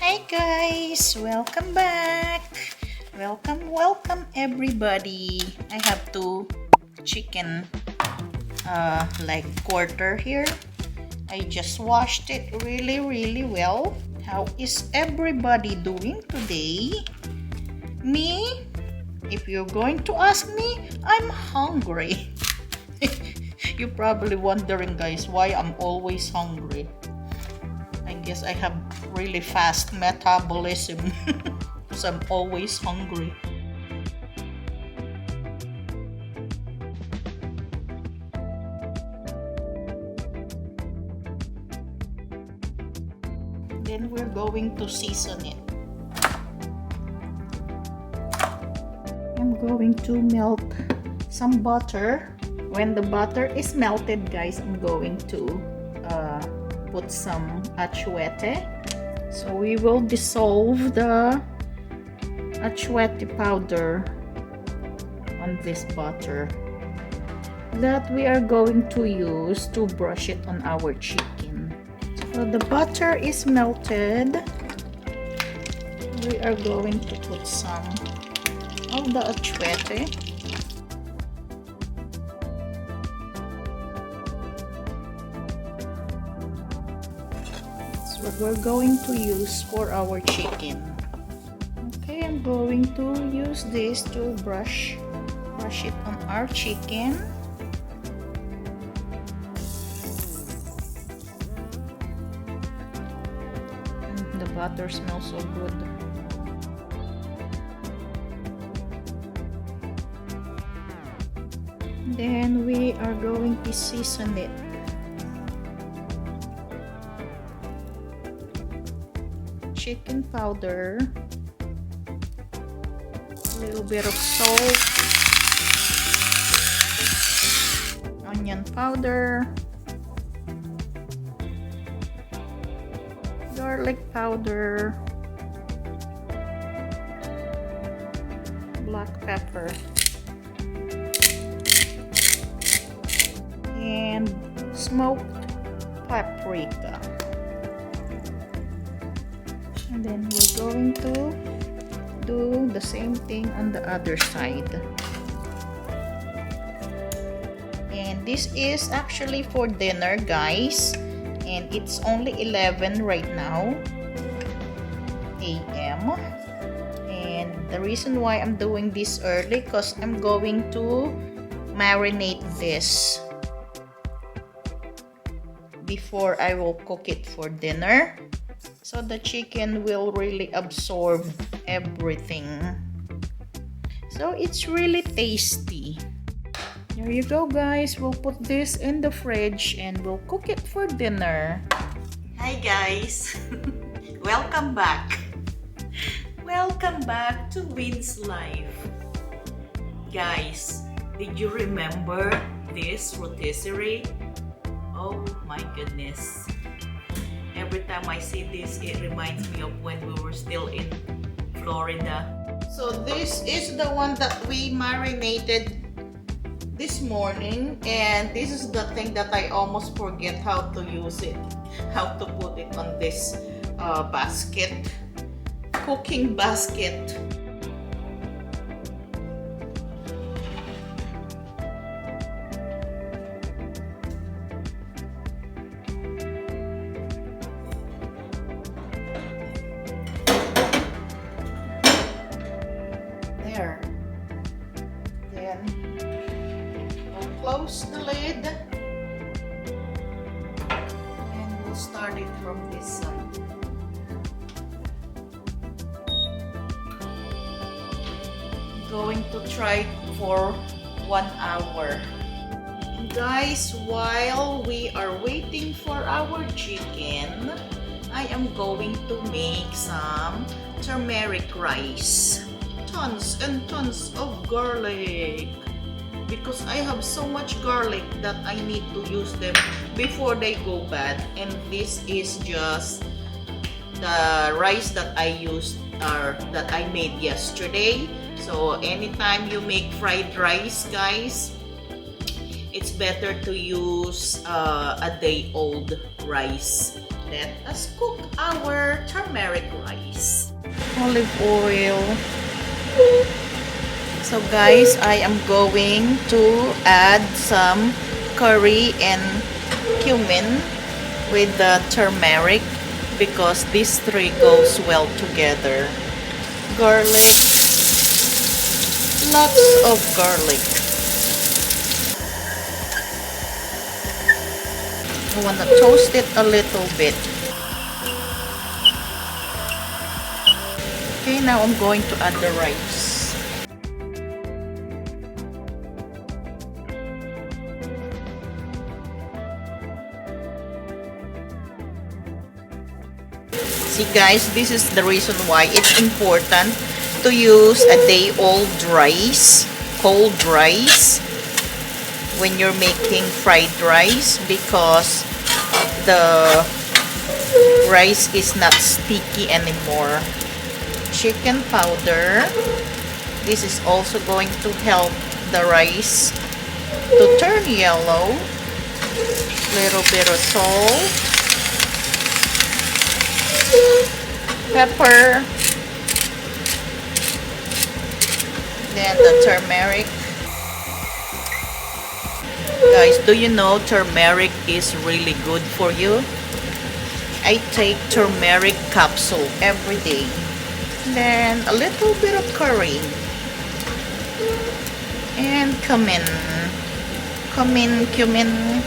Hi guys, welcome back. Welcome everybody. I have two chicken leg quarter here. I just washed it really well. How is everybody doing today? Me? If you're going to ask me, I'm hungry. You're probably wondering guys why I'm always hungry. I guess I have really fast metabolism because I'm always hungry. Then we're going to season it. I'm going to melt some butter. When the butter is melted guys, I'm going to put some achuete. So we will dissolve the achuete powder on this butter that we are going to use to brush it on our chicken. So the butter is melted. We are going to put some of the achuete. What we're going to use for our chicken. Okay, I'm going to use this to brush it on our chicken. The butter smells so good. Then we are going to season it. Chicken powder, a little bit of salt, onion powder, garlic powder, black pepper, and smoked paprika. And then we're going to do the same thing on the other side. And this is actually for dinner guys, and it's only 11 right now a.m. and the reason why I'm doing this early because I'm going to marinate this before I will cook it for dinner. So the chicken will really absorb everything. So it's really tasty. There you go guys. We'll put this in the fridge and we'll cook it for dinner. Hi guys. Welcome back. Welcome back to Win's Life. Guys, did you remember this rotisserie? Oh my goodness. Every time I see this, it reminds me of when we were still in Florida. So this is the one that we marinated this morning, and this is the thing that I almost forget how to use it, how to put it on this basket, cooking basket. Then we'll close the lid and we'll start it from this side. I'm going to try it for 1 hour. And guys, while we are waiting for our chicken, I am going to make some turmeric rice. Tons and tons of garlic because I have so much garlic that I need to use them before they go bad. And this is just the rice that I used or that I made yesterday. So anytime you make fried rice guys, it's better to use a day-old rice Let us cook our turmeric rice. Olive oil. So guys, I am going to add some curry and cumin with the turmeric because these three goes well together. Garlic. Lots of garlic. I want to toast it a little bit. Okay, now I'm going to add the rice. See guys, this is the reason why it's important to use a day-old rice, cold rice, when you're making fried rice because the rice is not sticky anymore. Chicken powder. This is also going to help the rice to turn yellow. Little bit of salt. Pepper. Then the turmeric. Guys, do you know turmeric is really good for you? I take turmeric capsule every day. Then a little bit of curry. And cumin. Cumin.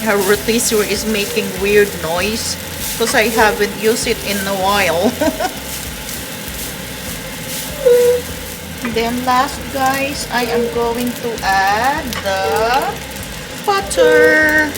Our rotisserie is making weird noise because I haven't used it in a while. Then last guys, I am going to add the butter.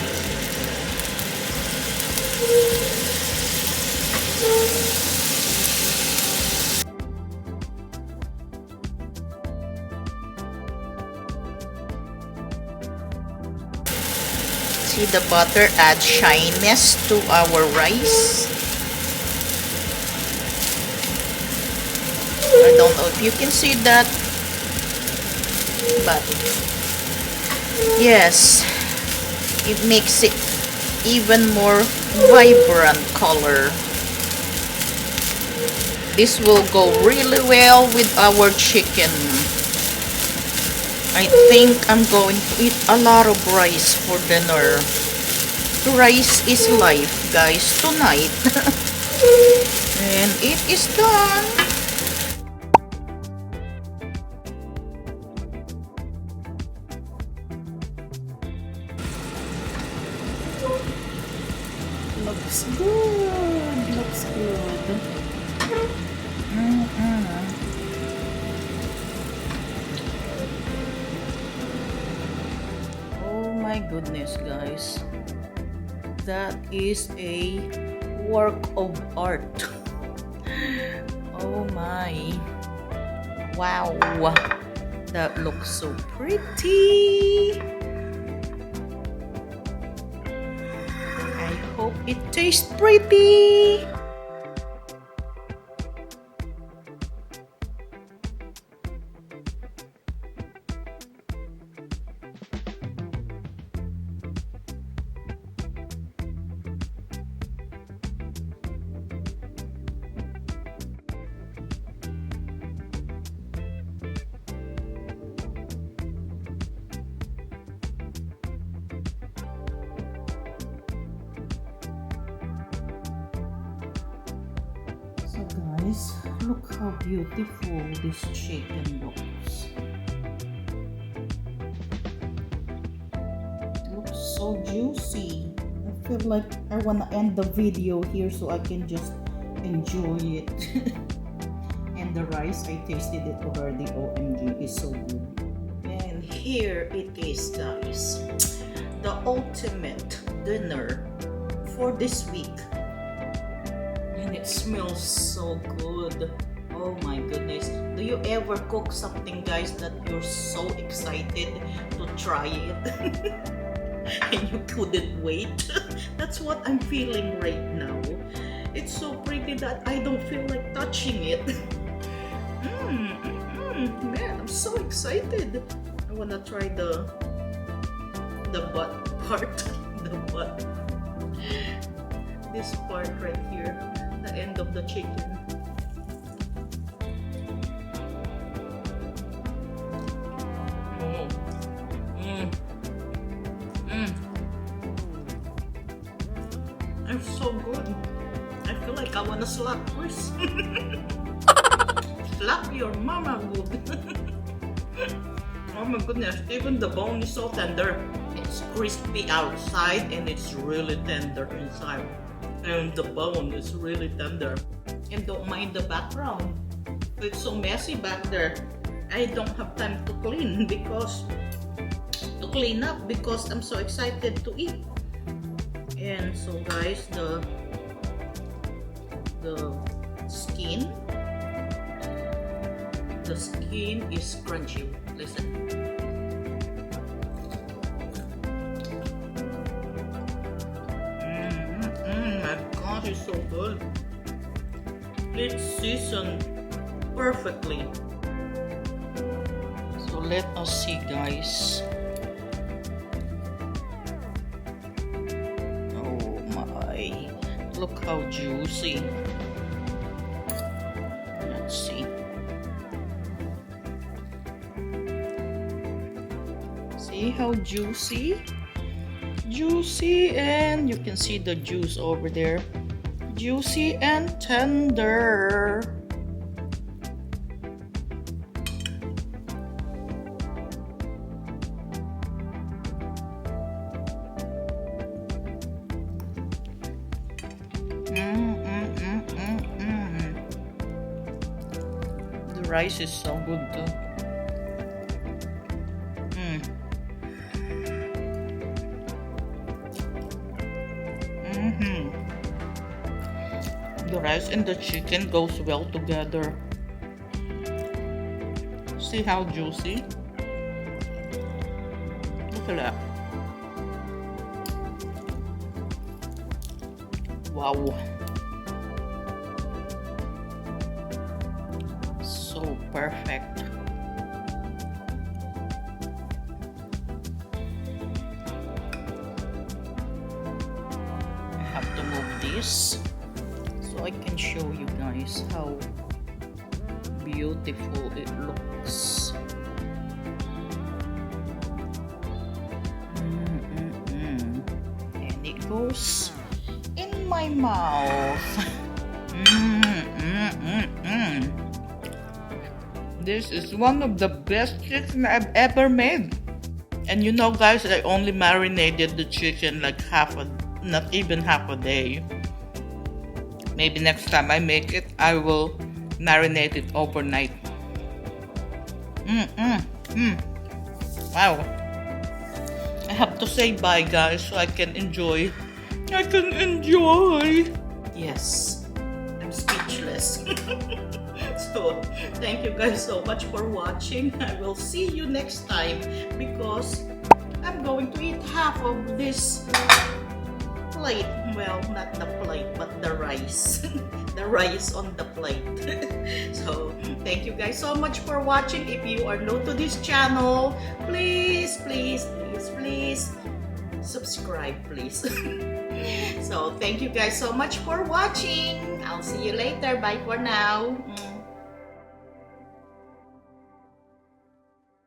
See, the butter adds shyness to our rice. I don't know if you can see that, but yes, it makes it even more vibrant color. This will go really well with our chicken. I think I'm going to eat a lot of rice for dinner. Rice is life, guys, tonight. And it is done. Looks good. Looks good. Oh my goodness, guys. That is a work of art. Oh my. Wow. That looks so pretty. I hope it tastes pretty. Guys, look how beautiful this chicken looks. It looks so juicy. I feel like I want to end the video here so I can just enjoy it. And the rice, I tasted it already. OMG, is so good. And here it is, guys. The ultimate dinner for this week. And it smells so good. Oh my goodness. Do you ever cook something, guys, that you're so excited to try it and you couldn't wait? That's what I'm feeling right now. It's so pretty that I don't feel like touching it. Man, I'm so excited. I wanna try the butt part. The butt. This part right here, the end of the chicken. It's so good. I feel like I wanna slap Chris. Slap your mama good. Oh my goodness, even the bone is so tender. It's crispy outside and it's really tender inside. And the bone is really tender. And don't mind the background. It's so messy back there. I don't have time to clean up because I'm so excited to eat. And so guys, the skin is crunchy. Listen. My God, it's so good. It's seasoned perfectly. So let us see, guys. Oh my, look how juicy. Let's see. See how juicy? Juicy, and you can see the juice over there. Juicy and tender. The rice is so good too. The rice and the chicken goes well together. See how juicy? Look at that. Wow. So perfect. I have to move this so I can show you guys how beautiful it looks. And it goes in my mouth. This is one of the best chicken I've ever made. And you know guys, I only marinated the chicken like not even half a day. Maybe next time I make it, I will marinate it overnight. Wow. I have to say bye guys so I can enjoy. Yes, I'm speechless. So thank you guys so much for watching. I will see you next time because I'm going to eat half of this plate. Well, not the plate, but the rice. The rice on the plate. So thank you guys so much for watching. If you are new to this channel, please subscribe, please. So thank you guys so much for watching. I'll see you later. Bye for now.